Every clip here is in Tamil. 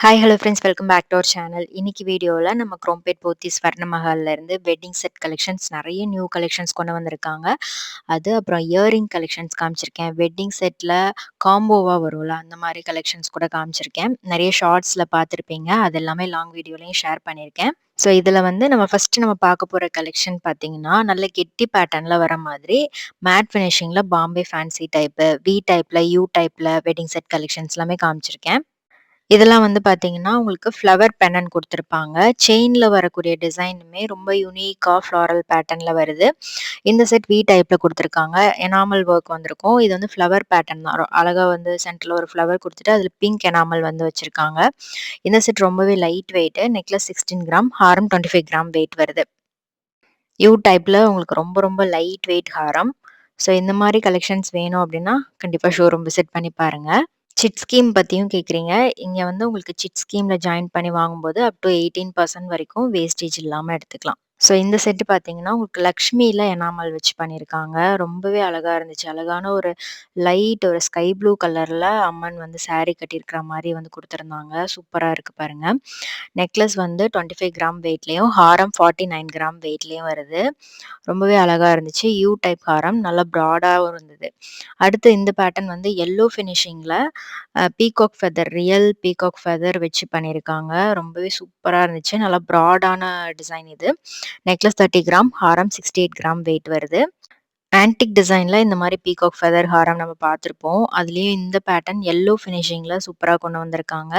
Hi hello friends, welcome back to our channel. இன்னைக்கு வீடியோவில் நம்ம குரோம்பேட் போத்தி ஸ்வர்ண மஹால்ல இருந்து வெட்டிங் செட் கலெக்ஷன்ஸ் நிறைய நியூ கலெக்ஷன்ஸ் கொண்டு வந்திருக்காங்க. அது அப்புறம் இயரிங் கலெக்ஷன்ஸ் காமிச்சிருக்கேன். வெட்டிங் செட்டில் காம்போவாக வரும்ல அந்த மாதிரி கலெக்ஷன்ஸ் கூட காமிச்சிருக்கேன். நிறைய ஷார்ட்ஸில் பார்த்துருப்பீங்க, அது எல்லாமே லாங் வீடியோலையும் ஷேர் பண்ணியிருக்கேன். ஸோ இதில் வந்து நம்ம பார்க்க போகிற கலெக்ஷன் பார்த்தீங்கன்னா நல்ல கெட்டி பேட்டர்னில் வர மாதிரி மேட் ஃபினிஷிங்கில் பாம்பே ஃபேன்சி டைப்பு, வி டைப்பில், யூ டைப்பில் வெட்டிங் செட் கலெக்ஷன்ஸ் எல்லாமே காமிச்சிருக்கேன். இதெல்லாம் வந்து பார்த்தீங்கன்னா, உங்களுக்கு ஃப்ளவர் பெண்டன்ட் குடுத்துருப்பாங்க. செயின்ல வரக்கூடிய டிசைனுமே ரொம்ப யூனிக்கா ஃப்ளாரல் பேட்டர்ன்ல வருது. இந்த செட் வி டைப்ல குடுத்துருக்காங்க. எனாமல் ஒர்க் வந்திருக்கும். இது வந்து ஃப்ளவர் பேட்டர்ன் தான். அழகா வந்து சென்டர்ல ஒரு ஃப்ளவர் குடுத்துட்டு, அதில பிங்க் எனாமல் வந்து வச்சிருக்காங்க. இந்த செட் ரொம்பவே லைட் வெயிட். நெக்லஸ் 16 கிராம், ஹாரம் 25 கிராம் வெயிட் வருது. யூ டைப்ல உங்களுக்கு ரொம்ப ரொம்ப லைட் வெயிட் ஹாரம். ஸோ இந்த மாரி கலெக்ஷன்ஸ் வேணும் அப்டின்னா, கண்டிப்பா ஷோரூம் விசிட் பண்ணி பாருங்க. சிட் ஸ்கீம் பத்தியும் கேட்குறீங்க. இங்க வந்து உங்களுக்கு சிட் ஸ்கீம்ல ஜாயின் பண்ணி வாங்கும்போது அப் டூ 18% வரைக்கும் வேஸ்டேஜ் இல்லாம எடுத்துக்கலாம். ஸோ இந்த செட்டு பார்த்தீங்கன்னா, உங்களுக்கு லக்ஷ்மியில எனாமல் வச்சு பண்ணியிருக்காங்க. ரொம்பவே அழகா இருந்துச்சு. அழகான ஒரு லைட் ஒரு ஸ்கை ப்ளூ கலர்ல அம்மன் வந்து சாரி கட்டியிருக்கிற மாரி வந்து குடுத்துருந்தாங்க. சூப்பரா இருக்கு பாருங்க. நெக்லஸ் வந்து 25 கிராம் வெயிட்லயும், ஹாரம் 49 கிராம் வெயிட்லயும் வருது. ரொம்பவே அழகா இருந்துச்சு. யூ டைப் ஹாரம் நல்லா ப்ராடாவும் இருந்தது. அடுத்து இந்த பேட்டர்ன் வந்து எல்லோ ஃபினிஷிங்ல peacock feather, real peacock feather வச்சு பண்ணியிருக்காங்க. ரொம்பவே சூப்பரா இருந்துச்சு. நல்லா ப்ராடான டிசைன் இது. நெக்லஸ் 30 கிராம், ஹாரம் 68 கிராம் வெயிட் வருது. ஆன்டிக் டிசைன்ல இந்த மாரி பீகாக் ஃபெதர் ஹாரம் நம்ம பார்த்துருப்போம். அதுலயும் இந்த பேட்டர்ன் எல்லோ ஃபினிஷிங்ல சூப்பரா கொண்டு வந்திருக்காங்க.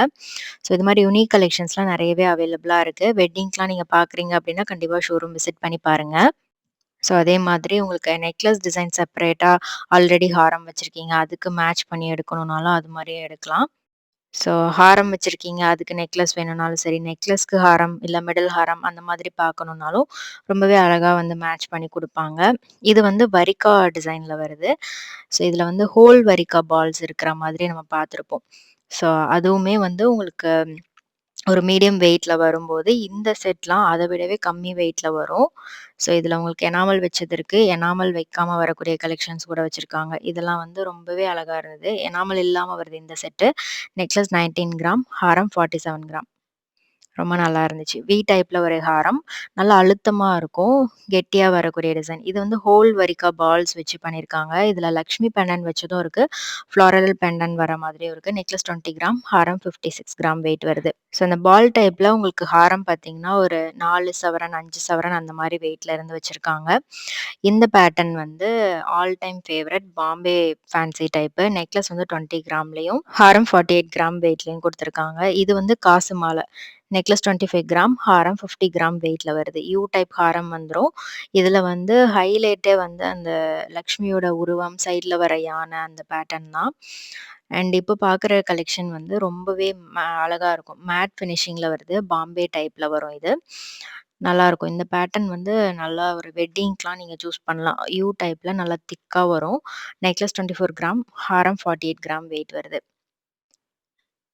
ஸோ இது மாரி யூனிக் கலெக்ஷன்ஸ்லாம் நெறையவே அவைலபிளா இருக்கு. வெட்டிங்க்லாம் நீங்க பார்க்குறீங்க அப்டின்னா, கண்டிப்பா ஷோரூம் விசிட் பண்ணி பாருங்க. ஸோ அதே மாதிரி உங்களுக்கு நெக்லஸ் டிசைன் செப்பரேட்டா ஆல்ரெடி ஹாரம் வச்சிருக்கீங்க. அதுக்கு மேட்ச் பண்ணி எடுக்கணும்னாலும் அது மாரியே எடுக்கலாம். ஸோ ஹாரம் வச்சிருக்கீங்க, அதுக்கு நெக்லஸ் வேணும்னாலும் சரி, நெக்லஸ்க்கு ஹாரம், இல்ல மிடில் ஹாரம் அந்த மாதிரி பார்க்கணும்னாலும் ரொம்பவே அழகா வந்து மேட்ச் பண்ணி குடுப்பாங்க. இது வந்து வரிக்கா டிசைன்ல வருது. ஸோ இதுல வந்து ஹோல் வரிக்கா பால்ஸ் இருக்கிற மாதிரி நம்ம பார்த்துருப்போம். ஸோ அதுவுமே வந்து உங்களுக்கு ஒரு மீடியம் வெயிட்ல வரும்போது, இந்த செட்லாம் அத விடவே கம்மி வெயிட்ல வரும். ஸோ இதுல உங்களுக்கு எனாமல் வச்சது இருக்கு. எனாமல் வைக்காம வரக்கூடிய கலெக்ஷன்ஸ் கூட வச்சிருக்காங்க. இதெல்லாம் வந்து ரொம்பவே அழகா இருந்தது. எனாமல் இல்லாம வருது இந்த செட்டு. நெக்லஸ் 19 கிராம், ஹாரம் 47 கிராம். ரொம்ப நல்லா இருந்துச்சு. வி டைப்ல ஒரு ஹாரம். நல்லா அழுத்தமா இருக்கும். கெட்டியா வரக்கூடிய டிசைன். இது வந்து ஹோல் வரிக்கா பால்ஸ் வச்சு பண்ணியிருக்காங்க. இதுல லக்ஷ்மி பெண்டன்ட் வச்சதும் இருக்கு. ஃப்ளாரல் பெண்டன்ட் வர மாதிரியும் இருக்கு. நெக்லஸ் 20 கிராம், ஹாரம் 56 கிராம் வெயிட் வருது. ஸோ இந்த பால் டைப்ல உங்களுக்கு ஹாரம் பார்த்தீங்கன்னா, ஒரு 4 சவரன், 5 சவரன் அந்த மாரி வெயிட்ல இருந்து வச்சிருக்காங்க. இந்த பேட்டர்ன் வந்து all time favourite Bombay fancy type. Necklace வந்து 20 கிராம்லயும், ஹாரம் 48 கிராம் வெயிட்லயும் குடுத்துருக்காங்க. இது வந்து காசு மாலை. நெக்லஸ் 25 கிராம், ஹாரம் 50 கிராம் வெயிட்ல வருது. யூ டைப் ஹாரம் வந்துரும். இதுல வந்து ஹைலைட்டே வந்து அந்த லக்ஷ்மியோட உருவம், சைட்ல வர யானை அந்த பேட்டர்ன் தான். அண்ட் இப்போ பார்க்குற கலெக்ஷன் வந்து ரொம்பவே அழகா இருக்கும். மேட் ஃபினிஷிங்ல வருது. பாம்பே டைப்ல வரும் இது. நல்லாருக்கும். இந்த பேட்டர்ன் வந்து நல்லா ஒரு வெட்டிங்க்குலாம் நீங்க சூஸ் பண்ணலாம். யூ டைப்ல நல்லா திக்கா வரும். நெக்லஸ் 24 கிராம், ஹாரம் 48 கிராம் வெயிட் வருது.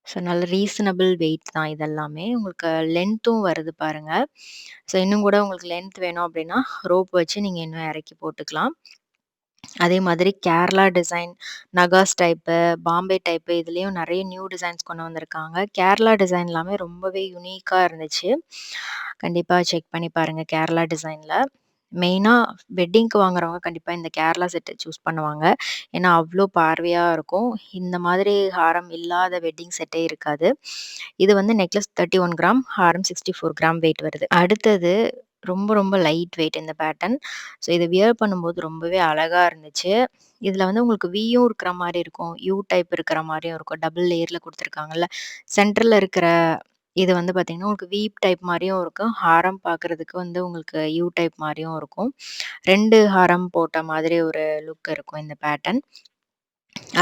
ஸோ நல்ல ரீசனபிள் வெயிட் தான் இதெல்லாமே. உங்களுக்கு லென்த்தும் வருது பாருங்க. ஸோ இன்னும் கூட உங்களுக்கு லென்த் வேணும் அப்டின்னா, ரோப் வச்சு நீங்க இன்னும் இறக்கி போட்டுக்கலாம். அதே மாதிரி கேரளா டிசைன், நகாஸ் டைப்பு, பாம்பே டைப்பு இதுலயும் நெறைய நியூ டிசைன்ஸ் கொண்டு வந்திருக்காங்க. கேரளா டிசைன் எல்லாமே ரொம்பவே யுனிக்கா இருந்துச்சு. கண்டிப்பா செக் பண்ணி பாருங்க கேரளா டிசைன்ல. மெயினா வெட்டிங்க்கு வாங்குறவங்க கண்டிப்பா இந்த கேரளா செட்ட சூஸ் பண்ணுவாங்க. ஏன்னா, அவ்ளோ பார்வையா இருக்கும். இந்த மாதிரி ஹாரம் இல்லாத வெட்டிங் செட்டே இருக்காது. இது வந்து நெக்லஸ் 31 கிராம், ஹாரம் 64 கிராம் வெயிட் வருது. அடுத்தது ரொம்ப ரொம்ப லைட் வெயிட் இந்த பேட்டர்ன். ஸோ இத வியர் பண்ணும்போது ரொம்பவே அழகா இருந்துச்சு. இதுல வந்து உங்களுக்கு வியும் இருக்கிற மாரி இருக்கும். யூ டைப் இருக்கிற மாரியும் இருக்கும். டபுள் லேயர்ல குடுத்துருக்காங்கல்ல. சென்டர்ல இருக்கிற இது வந்து பார்த்தீங்கன்னா, உங்களுக்கு வி டைப் மாரியும் இருக்கும். ஹாரம் பார்க்கறதுக்கு வந்து உங்களுக்கு யூ டைப் மாரியும் இருக்கும். 2 ஹாரம் போட்ட மாதிரி ஒரு லுக் இருக்கும் இந்த பேட்டர்ன்.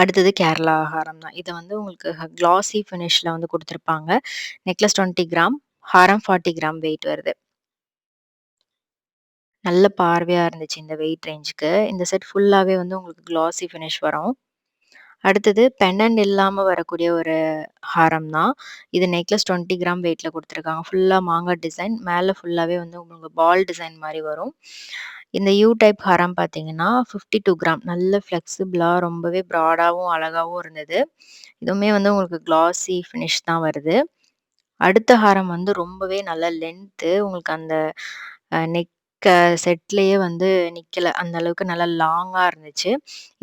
அடுத்தது கேரளா ஹாரம் தான். இது வந்து உங்களுக்கு கிளாசி ஃபினிஷ்ல வந்து குடுத்துருப்பாங்க. நெக்லஸ் 20 கிராம், ஹாரம் 40 கிராம் வெயிட் வருது. நல்ல பார்வையா இருந்துச்சு இந்த வெயிட் ரேஞ்சுக்கு. இந்த செட் ஃபுல்லாவே வந்து உங்களுக்கு கிளாசி ஃபினிஷ் வரும். அடுத்தது பெண்டன்ட் இல்லாம வரக்கூடிய ஒரு ஹாரம் தான். இது நெக்லஸ் 20 கிராம் வெயிட்ல குடுத்துருக்காங்க. ஃபுல்லா மாங்கா டிசைன். மேல ஃபுல்லாவே வந்து உங்களுக்கு பால் டிசைன் மாரி வரும். இந்த யூ டைப் ஹாரம் பார்த்தீங்கன்னா, 52 கிராம் நல்ல ஃப்ளெக்சிபிளா ரொம்பவே ப்ராடாவும், அழகாவும் இருந்தது. இதுவுமே வந்து உங்களுக்கு கிளாசி ஃபினிஷ் தான் வருது. அடுத்த ஹாரம் வந்து ரொம்பவே நல்ல லென்த்து. உங்களுக்கு அந்த நெக் செட்லயே வந்து நிக்கல. அந்த அளவுக்கு நல்லா லாங்கா இருந்துச்சு.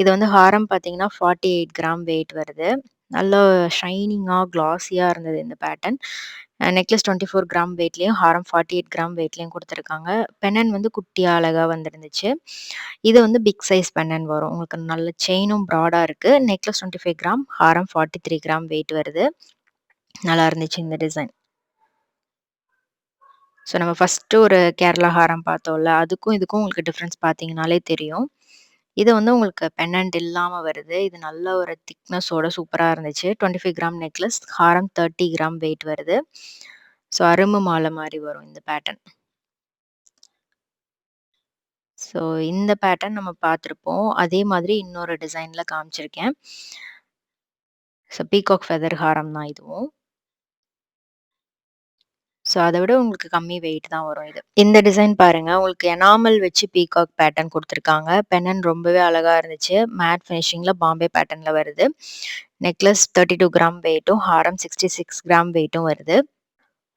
இது வந்து ஹாரம் பார்த்தீங்கன்னா, 48 கிராம் வெயிட் வருது. நல்ல ஷைனிங்கா, கிளாஸியா இருந்தது இந்த பேட்டர்ன். நெக்லஸ் 24 கிராம் வெயிட்லயும், ஹாரம் 48 கிராம் வெயிட்லயும் குடுத்துருக்காங்க. பென்னன் வந்து குட்டியா அழகா வந்திருந்துச்சு. இது வந்து பிக் சைஸ் பென்னன் வரும். உங்களுக்கு நல்ல செயினும் ப்ராடா இருக்கு. நெக்லஸ் 25 கிராம், ஹாரம் 43 கிராம் வெயிட் வருது. நல்லா இருந்துச்சு இந்த டிசைன். ஸோ நம்ம ஃபர்ஸ்ட்டு ஒரு கேரளா ஹாரம் பார்த்தோம்ல, அதுக்கும் இதுக்கும் உங்களுக்கு டிஃப்ரென்ஸ் பார்த்தீங்கனாலே தெரியும். இது வந்து உங்களுக்கு பெண்டன்ட் இல்லாம வருது. இது நல்ல ஒரு திக்னஸோட சூப்பரா இருந்துச்சு. 25 கிராம் நெக்லஸ், ஹாரம் 30 கிராம் வெயிட் வருது. ஸோ அரும்பு மாலை மாரி வரும் இந்த பேட்டர்ன். ஸோ இந்த பேட்டர்ன் நம்ம பார்த்துருப்போம். அதே மாதிரி இன்னொரு டிசைன்ல காமிச்சிருக்கேன். ஸோ பீகாக் ஃபெதர் ஹாரம் தான் இதுவும். ஸோ அத விட உங்களுக்கு கம்மி வெயிட் தான் வரும் இது. இந்த டிசைன் பாருங்க. உங்களுக்கு எனாமல் வச்சு பீகாக் பேட்டர்ன் குடுத்துருக்காங்க. பென்னன் ரொம்பவே அழகா இருந்துச்சு. மேட் ஃபினிஷிங்ல பாம்பே பேட்டர்ன்ல வருது. நெக்லஸ் 32 கிராம் வெயிட்டும், ஹாரம் 66 கிராம் வெயிட்டும் வருது.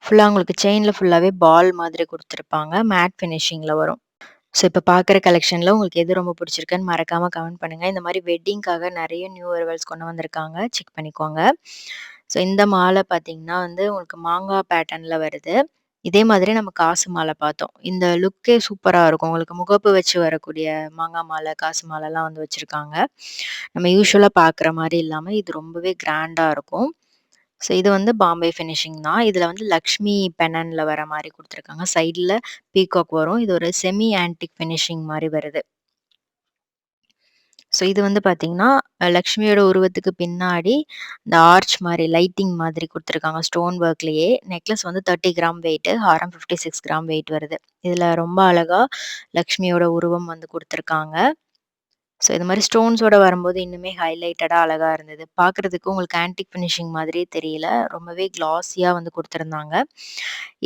ஃபுல்லா உங்களுக்கு செயின்ல ஃபுல்லாவே பால் மாதிரி குடுத்துருப்பாங்க. மேட் ஃபினிஷிங்ல வரும். ஸோ இப்ப பார்க்குற கலெக்ஷன்ல உங்களுக்கு எது ரொம்ப பிடிச்சிருக்குன்னு மறக்காம கமெண்ட் பண்ணுங்க. இந்த மாரி வெட்டிங்க்காக நெறைய நியூ அரைவல்ஸ் கொண்டு வந்திருக்காங்க. செக் பண்ணிக்கோங்க. ஸோ இந்த மாலை பார்த்தீங்கன்னா வந்து உங்களுக்கு மாங்கா பேட்டர்ன்ல வருது. இதே மாதிரி நம்ம காசு மாலை பார்த்தோம். இந்த லுக்கே சூப்பரா இருக்கும். உங்களுக்கு முகப்பு வச்சு வரக்கூடிய மாங்கா மாலை, காசு மாலைலாம் வந்து வச்சிருக்காங்க. நம்ம யூசுவலா பார்க்குற மாரி இல்லாம இது ரொம்பவே கிராண்டா இருக்கும். ஸோ இது வந்து பாம்பே ஃபினிஷிங் தான். இதுல வந்து லக்ஷ்மி பெனன்ல வர மாரி குடுத்துருக்காங்க. சைடுல பீகாக் வரும். இது ஒரு செமி ஆன்டிக் ஃபினிஷிங் மாரி வருது. ஸோ இது வந்து பார்த்தீங்கன்னா, லக்ஷ்மியோட உருவத்துக்கு பின்னாடி இந்த ஆர்ச் மாரி லைட்டிங் மாதிரி குடுத்துருக்காங்க. ஸ்டோன் ஒர்க்லயே. நெக்லஸ் வந்து 30 கிராம் வெயிட்டு, ஹாரம் 56 கிராம் வெயிட் வருது. இதுல ரொம்ப அழகா லக்ஷ்மியோட உருவம் வந்து குடுத்துருக்காங்க. ஸோ இது மாரி ஸ்டோன்ஸோட வரும்போது இன்னுமே ஹைலைட்டடா அழகா இருந்தது. பார்க்குறதுக்கு உங்களுக்கு ஆன்டிக் ஃபினிஷிங் மாதிரியே தெரியல. ரொம்பவே கிளாஸியா வந்து குடுத்துருந்தாங்க.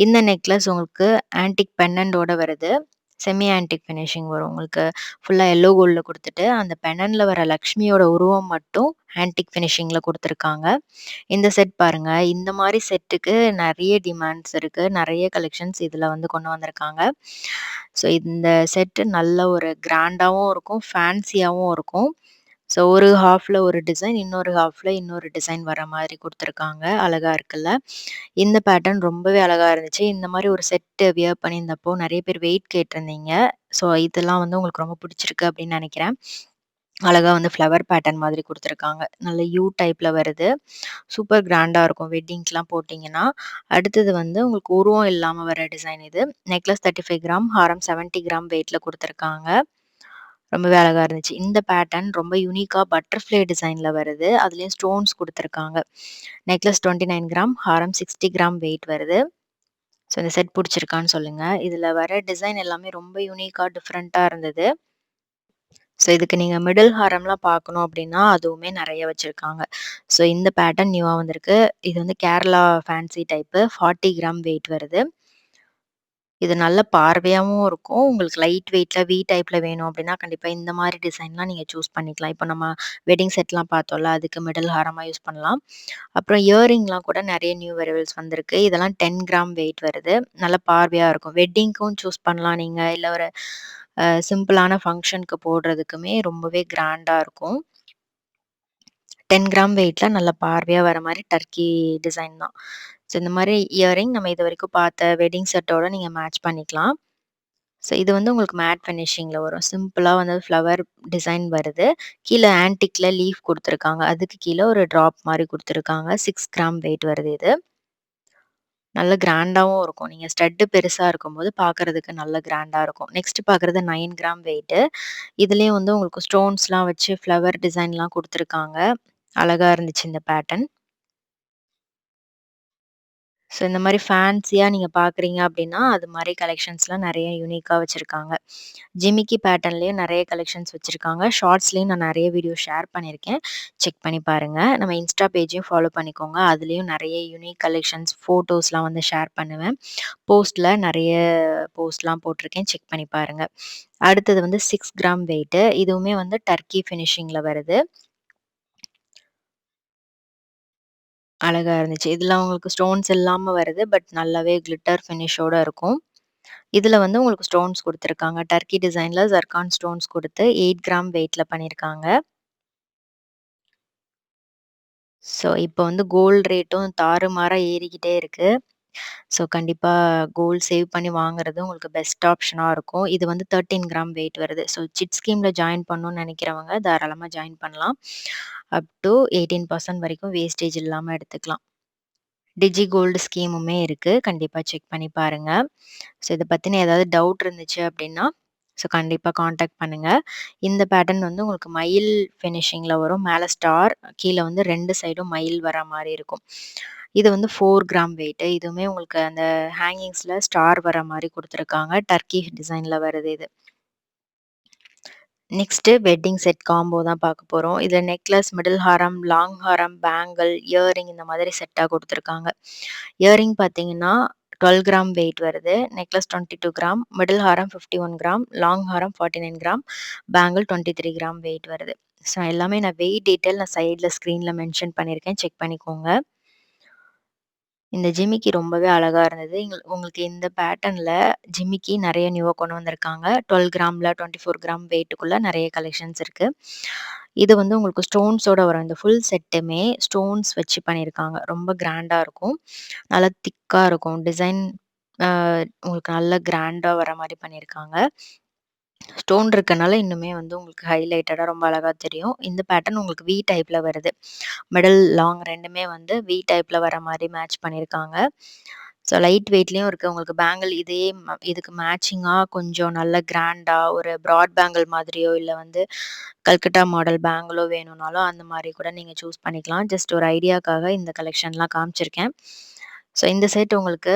இந்த நெக்லஸ் உங்களுக்கு ஆன்டிக் பெண்டன்ட்டோட வருது. செமி ஆன்டிக் ஃபினிஷிங் வரும். உங்களுக்கு ஃபுல்லா எல்லோ கோல்ட்ல குடுத்துட்டு, அந்த பெண்டன்ட்ல வர லக்ஷ்மியோட உருவம் மட்டும் ஆன்டிக் ஃபினிஷிங்ல குடுத்துருக்காங்க. இந்த செட் பாருங்க. இந்த மாரி செட்டுக்கு நெறைய டிமாண்ட்ஸ் இருக்கு. நெறைய கலெக்ஷன்ஸ் இதுல வந்து கொண்டு வந்திருக்காங்க. ஸோ இந்த செட்டு நல்ல ஒரு கிராண்டாவும் இருக்கும், ஃபேன்சியாவும் இருக்கும். ஸோ ஒரு ஹாஃப்ல ஒரு டிசைன், இன்னொரு ஹாஃப்ல இன்னொரு டிசைன் வர மாதிரி குடுத்துருக்காங்க. அழகா இருக்குல்ல. இந்த பேட்டர்ன் ரொம்பவே அழகா இருந்துச்சு. இந்த மாரி ஒரு செட்டு வியர் பண்ணியிருந்தப்போ நெறைய பேர் வெயிட் கேட்டிருந்தீங்க. ஸோ இதெல்லாம் வந்து உங்களுக்கு ரொம்ப பிடிச்சிருக்கு அப்படின்னு நெனைக்கிறேன். அழகா வந்து ஃப்ளவர் பேட்டர்ன் மாதிரி குடுத்துருக்காங்க. நல்ல யூ டைப்ல வருது. சூப்பர் கிராண்டா இருக்கும் வெட்டிங்க்குலாம் போட்டீங்கன்னா. அடுத்தது வந்து உங்களுக்கு உருவம் இல்லாம வர டிசைன் இது. நெக்லஸ் 35 கிராம், ஹாரம் 70 கிராம் வெயிட்ல குடுத்துருக்காங்க. ரொம்பவே அழகா இருந்துச்சு. இந்த பேட்டர்ன் ரொம்ப யூனிக்கா பட்டர்ஃப்ளை டிசைன்ல வருது. அதுலயும் ஸ்டோன்ஸ் குடுத்துருக்காங்க. நெக்லஸ் 29 கிராம், ஹாரம் 60 கிராம் வெயிட் வருது. ஸோ இந்த செட் புடிச்சிருக்கான்னு சொல்லுங்க. இதுல வர டிசைன் எல்லாமே ரொம்ப யூனிக்கா, டிஃபரெண்ட்டா இருந்தது. ஸோ இதுக்கு நீங்க மிடில் ஹாரம்லாம் பார்க்கணும் அப்டின்னா, அதுவுமே நெறைய வச்சிருக்காங்க. ஸோ இந்த பேட்டர்ன் நியூவா வந்திருக்கு. இது வந்து Kerala fancy type 40 gram wait வருது. இது நல்ல பார்வையாவும் இருக்கும். உங்களுக்கு லைட் வெயிட்ல டைப்ல வேணும் அப்டின்னா, கண்டிப்பா இந்த மாரி டிசைன்லாம் நீங்க சூஸ் பண்ணிக்கலாம். இப்ப நம்ம வெட்டிங் செட்லாம் பார்த்தோம்ல, அதுக்கு மிடில் ஹாரமா யூஸ் பண்ணலாம். அப்புறம் இயரிங்லாம் கூட நெறைய நியூ வெரைவல்ஸ் வந்திருக்கு. இதெல்லாம் 10 கிராம் வெயிட் வருது. நல்ல பார்வையா இருக்கும். வெட்டிங்க்கும் சூஸ் பண்ணலாம் நீங்க. இல்ல ஒரு சிம்பிளான ஃபங்ஷனுக்கு போடுறதுக்குமே ரொம்பவே கிராண்டா இருக்கும். 10 கிராம் வெயிட்ல நல்ல பார்வையா வர மாரி டர்க்கி டிசைன் தான். ஸோ இந்த மாரி இயரிங் நம்ம இதுவரைக்கும் பார்த்த வெட்டிங் செட்டோட நீங்க மேட்ச் பண்ணிக்கலாம். ஸோ இது வந்து உங்களுக்கு மேட் ஃபினிஷிங்ல வரும். சிம்பிளா வந்து ஃப்ளவர் டிசைன் வருது. கீழ ஆன்டிக்ல லீஃப் குடுத்துருக்காங்க. அதுக்கு கீழ ஒரு ட்ராப் மாரி குடுத்துருக்காங்க. 6 கிராம் வெயிட் வருது இது. நல்ல கிராண்டாவும் இருக்கும். நீங்க ஸ்டட் பெருசா இருக்கும்போது பார்க்கறதுக்கு நல்ல கிராண்டா இருக்கும். நெக்ஸ்ட் பார்க்குறது 9 கிராம் வெயிட்டு. இதுலயும் வந்து உங்களுக்கு ஸ்டோன்ஸ்லாம் வச்சு ஃப்ளவர் டிசைன்லாம் குடுத்துருக்காங்க. அழகா இருந்துச்சு இந்த பேட்டர்ன். ஸோ இந்த மாரி ஃபேன்சியா நீங்க பார்க்குறீங்க அப்டின்னா, அது மாரி கலெக்ஷன்ஸ்லாம் நெறைய யூனிக்கா வச்சிருக்காங்க. ஜிமிக்கி பேட்டர்ன்லயும் நெறைய கலெக்ஷன்ஸ் வச்சிருக்காங்க. ஷார்ட்ஸ்லயும் நான் நெறைய வீடியோ ஷேர் பண்ணியிருக்கேன். செக் பண்ணி பாருங்க. நம்ம இன்ஸ்டா பேஜையும் ஃபாலோ பண்ணிக்கோங்க. அதுலயும் நெறைய யூனிக் கலெக்ஷன்ஸ், ஃபோட்டோஸ்லாம் வந்து ஷேர் பண்ணுவேன். போஸ்ட்ல நெறைய போஸ்ட்லாம் போட்டிருக்கேன். செக் பண்ணி பாருங்க. அடுத்தது வந்து 6 கிராம் வெயிட்டு. இதுவுமே வந்து டர்க்கி ஃபினிஷிங்ல வருது. அழகா இருந்துச்சு. இதுல உங்களுக்கு ஸ்டோன்ஸ் இல்லாம வருது. பட் நல்லாவே கிளிட்டர் ஃபினிஷோட இருக்கும். இதுல வந்து உங்களுக்கு ஸ்டோன்ஸ் குடுத்துருக்காங்க. டர்க்கி டிசைன்ல ஜர்கான் ஸ்டோன்ஸ் குடுத்து 8 கிராம் வெயிட்ல பண்ணியிருக்காங்க. ஸோ இப்போ வந்து கோல்ட் ரேட்டும் தாறுமாறா ஏறிக்கிட்டே இருக்கு. ஸோ கண்டிப்பா கோல்ட் சேவ் பண்ணி வாங்குறது உங்களுக்கு பெஸ்ட் ஆப்ஷனா இருக்கும். இது வந்து 13 கிராம் வெயிட் வருது. ஸோ சிட் ஸ்கீம்ல ஜாயின் பண்ணணும்னு நெனைக்கிறவங்க தாராளமா ஜாயின் பண்ணலாம். அப் டூ 18% வரைக்கும் வேஸ்டேஜ் இல்லாம எடுத்துக்கலாம். டிஜி கோல்டு ஸ்கீமுமே இருக்கு. கண்டிப்பா செக் பண்ணி பாருங்க. ஸோ இத பத்தின ஏதாவது டவுட் இருந்துச்சு அப்டின்னா, ஸோ கண்டிப்பா கான்டாக்ட் பண்ணுங்க. இந்த பேட்டர்ன் வந்து உங்களுக்கு மயில் ஃபினிஷிங்ல வரும். மேல ஸ்டார், கீழ வந்து 2 சைடும் மயில் வர மாரி இருக்கும். இது வந்து 4 கிராம் வெயிட். இதுவுமே உங்களுக்கு அந்த ஹேங்கிங்ஸ்ல ஸ்டார் வர மாரி குடுத்துருக்காங்க. டர்க்கி டிசைன்ல வருது இது. நெக்ஸ்ட்டு வெட்டிங் செட் காம்போ தான் பார்க்க போறோம். இதுல நெக்லஸ், மிடில் ஹாரம், லாங் ஹாரம், பேங்கிள், இயரிங் இந்த மாதிரி செட்டா குடுத்துருக்காங்க. இயரிங் பார்த்தீங்கன்னா, 12 கிராம் வெயிட் வருது. நெக்லஸ் 22 கிராம், மிடில் ஹாரம் 51 கிராம், லாங் ஹாரம் 49 கிராம், பேங்கிள் 23 கிராம் வெயிட் வருது. ஸோ எல்லாமே நான் வெயிட் டீட்டெயில் நான் சைட்ல ஸ்க்ரீன்ல மென்ஷன் பண்ணியிருக்கேன். செக் பண்ணிக்கோங்க. இந்த ஜிமிக்கி ரொம்பவே அழகா இருந்தது. உங்களுக்கு இந்த பேட்டர்ன்ல ஜிமிக்கி நெறைய நியூவா கொண்டு வந்திருக்காங்க. 12 கிராம்ல 24 கிராம் வெயிட்டுக்குள்ள நெறைய கலெக்ஷன்ஸ் இருக்கு. இது வந்து உங்களுக்கு ஸ்டோன்ஸோட வரும். இந்த ஃபுல் செட்டுமே ஸ்டோன்ஸ் வச்சு பண்ணியிருக்காங்க. ரொம்ப கிராண்டா இருக்கும். நல்லா திக்கா இருக்கும். டிசைன் அ உங்களுக்கு நல்ல கிராண்டா வர மாரி பண்ணியிருக்காங்க. ஸ்டோன் இருக்கனால இன்னுமே வந்து உங்களுக்கு ஹைலைட்டடா ரொம்ப அழகா தெரியும். இந்த பேட்டர்ன் உங்களுக்கு வி டைப்ல வருது. மிடில், லாங் 2மே வந்து வி டைப்ல வர மாரி மேட்ச் பண்ணியிருக்காங்க. ஸோ லைட் வெயிட்லயும் இருக்கு. உங்களுக்கு பேங்கிள் இதே இதுக்கு மேட்சிங்கா கொஞ்சம் நல்ல கிராண்டா ஒரு ப்ராட் பேங்கிள் மாதிரியோ, இல்ல வந்து கல்கட்டா மாடல் பேங்கிளோ வேணும்னாலும் அந்த மாரி கூட நீங்க சூஸ் பண்ணிக்கலாம். ஜஸ்ட் ஒரு ஐடியாக்காக இந்த கலெக்ஷன்லாம் காமிச்சிருக்கேன். ஸோ இந்த செட் உங்களுக்கு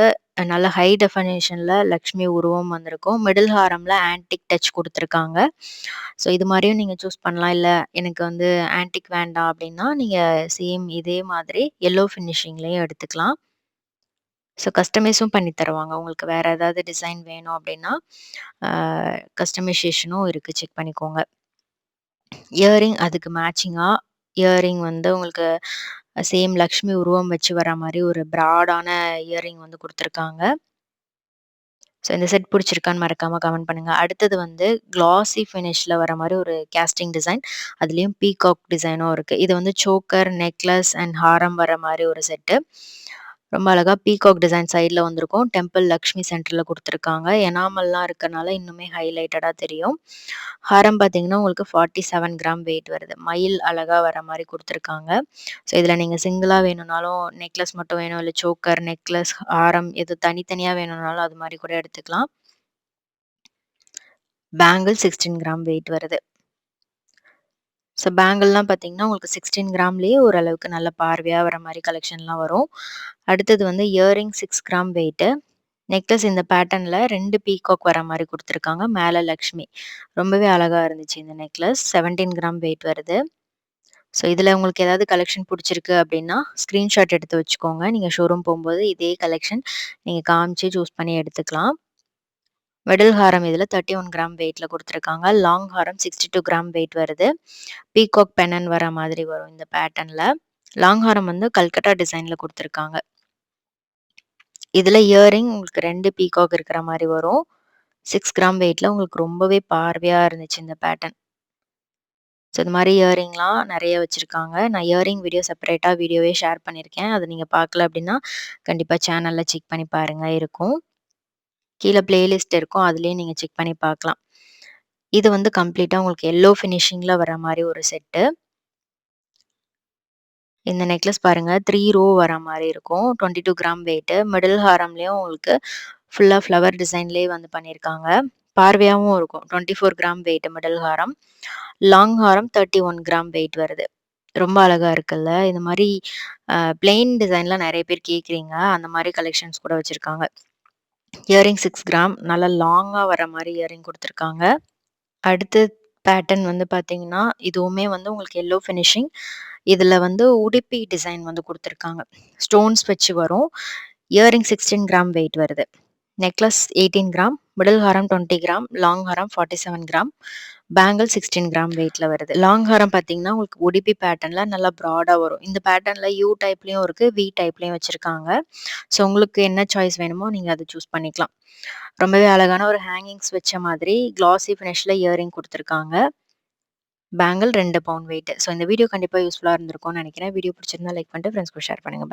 நல்ல ஹை டெஃபனிஷன்ல லக்ஷ்மி உருவம் வந்திருக்கும். மிடில் ஹாரம்ல ஆன்டிக் டச் குடுத்துருக்காங்க. ஸோ இது மாரியும் நீங்க சூஸ் பண்ணலாம். இல்ல எனக்கு வந்து ஆன்டிக் வேண்டாம் அப்டின்னா, நீங்க சேம் இதே மாதிரி எல்லோ ஃபினிஷிங்லயும் எடுத்துக்கலாம். ஸோ கஸ்டமைஸும் பண்ணி தருவாங்க. உங்களுக்கு வேற ஏதாவது டிசைன் வேணும் அப்டின்னா, ஆ கஸ்டமைசேஷனும் இருக்கு. செக் பண்ணிக்கோங்க. இயரிங் அதுக்கு மேட்சிங்கா இயரிங் வந்து உங்களுக்கு சேம் லக்ஷ்மி உருவம் வச்சு வர மாரி ஒரு ப்ராடான இயரிங் வந்து குடுத்துருக்காங்க. ஸோ இந்த செட் புடிச்சிருக்கான்னு மறக்காம கமெண்ட் பண்ணுங்க. அடுத்தது வந்து கிளாசி ஃபினிஷ்ல வர மாரி ஒரு கேஸ்டிங் டிசைன். அதுலயும் பீகாக் டிசைனும் இருக்கு. இது வந்து சோக்கர், நெக்லஸ் அண்ட் ஹாரம் வர மாரி ஒரு செட்டு. ரொம்ப அழகா பீகாக் டிசைன் சைட்ல வந்திருக்கும். டெம்பிள் லக்ஷ்மி சென்டர்ல குடுத்துருக்காங்க. எனாமல்லாம் இருக்கனால இன்னுமே ஹைலைட்டடா தெரியும். ஹாரம் பார்த்தீங்கன்னா, உங்களுக்கு 47 கிராம் வெயிட் வருது. மயில் அழகா வர மாரி குடுத்துருக்காங்க. ஸோ இதில நீங்க சிங்கிளா வேணும்னாலும் நெக்லஸ் மட்டும் வேணும், இல்ல சோக்கர், நெக்லஸ், ஹாரம் எது தனித்தனியா வேணும்னாலும் அது மாரி கூட எடுத்துக்கலாம். பேங்கிள் 16 கிராம் வெயிட் வருது. ஸோ பேங்கிள்லாம் பார்த்தீங்கன்னா, உங்களுக்கு 16 கிராம்லயே ஓரளவுக்கு நல்ல பார்வையா வர மாரி கலெக்ஷன்லாம் வரும். அடுத்தது வந்து இயரிங் 6 கிராம் வெயிட்டு. நெக்லஸ் இந்த பேட்டர்ன்ல 2 பீகாக் வர மாரி குடுத்துருக்காங்க. மேல லக்ஷ்மி. ரொம்பவே அழகா இருந்துச்சு இந்த நெக்லஸ். 17 கிராம் வெயிட் வருது. ஸோ இதில உங்களுக்கு ஏதாவது கலெக்ஷன் புடிச்சிருக்கு அப்டின்னா, ஸ்கிரீன்ஷாட் எடுத்து வச்சுக்கோங்க. நீங்க ஷோரூம் போம்போது இதே கலெக்ஷன் நீங்க காமிச்சு சூஸ் பண்ணி எடுத்துக்கலாம். மிடில் ஹாரம் இதில 31 கிராம் வெயிட்ல குடுத்துருக்காங்க. லாங் ஹாரம் 62 கிராம் வெயிட் வருது. பீகாக் பென்னன் வர மாதிரி வரும் இந்த பேட்டர்ன்ல. லாங் ஹாரம் வந்து கல்கட்டா டிசைன்ல குடுத்துருக்காங்க. இதில இயரிங் உங்களுக்கு 2 பீகாக் இருக்கிற மாரி வரும். 6 கிராம் வெயிட்ல உங்களுக்கு ரொம்பவே பார்வையா இருந்துச்சு இந்த பேட்டர்ன். ஸோ இது மாரி இயரிங்லாம் நெறைய வச்சிருக்காங்க. நான் இயரிங் வீடியோ செப்பரேட்டா வீடியோவே ஷேர் பண்ணியிருக்கேன். அத நீங்க பார்க்கல அப்டின்னா, கண்டிப்பா சேனல்ல செக் பண்ணி பாருங்க இருக்கும். கீழ பிளேலிஸ்ட் இருக்கும். அதிலயே நீங்க செக் பண்ணி பார்க்கலாம். இது வந்து கம்ப்ளீட்டா உங்களுக்கு எல்லோ ஃபினிஷிங்ல வர மாரி ஒரு செட்டு. இந்த நெக்லஸ் பாருங்க 3 ரோ வர மாரி இருக்கும். 22 கிராம் வெயிட். மிடில் ஹாரம்லயும் உங்களுக்கு ஃபுல்லா ஃப்ளவர் டிசைன்லயே வந்து பண்ணியிருக்காங்க. பார்வையாவும் இருக்கும். 24 கிராம் வெயிட் மிடில் ஹாரம். லாங் ஹாரம் 31 கிராம் வெயிட் வருது. ரொம்ப அழகா இருக்குல்ல. இந்த மாரி பிளெயின் டிசைன்லாம் நெறைய பேர் கேட்கிறீங்க. அந்த மாரி கலெக்ஷன்ஸ் கூட வச்சிருக்காங்க. இயரிங் 6 கிராம் நல்லா லாங்கா வர மாரி இயரிங் குடுத்துருக்காங்க. அடுத்த பேட்டர்ன் வந்து பார்த்தீங்கன்னா, இதுவுமே வந்து உங்களுக்கு எல்லோ ஃபினிஷிங். இதுல வந்து உடுப்பி டிசைன் வந்து குடுத்துருக்காங்க. ஸ்டோன்ஸ் வச்சு வரும். இயரிங் 16 கிராம் வெயிட் வருது. நெக்லஸ் 18 கிராம், மிடில் ஹாரம் 20 கிராம், லாங் ஹாரம் 47 கிராம், பேங்கிள் 16 கிராம் வெயிட்ல வருது. லாங் ஹாரம் பார்த்தீங்கன்னா, உங்களுக்கு உடுப்பி பேட்டர்ன்ல நல்லா ப்ராடா வரும். இந்த பேட்டர்ன்ல யூ டைப்லயும் இருக்கு, வி டைப்லயும் வச்சிருக்காங்க. ஸோ உங்களுக்கு என்ன சாய்ஸ் வேணுமோ நீங்க அத சூஸ் பண்ணிக்கலாம். ரொம்பவே அழகான ஒரு ஹேங்கிங்ஸ் வச்ச மாதிரி கிளாஸி ஃபினிஷ்ல இயரிங் குடுத்துருக்காங்க. Bangle 2 pound weight. ஸோ இந்த வீடியோ கண்டிப்பா யூஸ்ஃபுல்லா இருந்திருக்கும்னு நெனைக்கிறேன். வீடியோ பிடிச்சிருந்தா லைக் பண்ணிட்டு ஃப்ரெண்ட்ஸ்க்கு ஷேர் பண்ணுங்க. பை.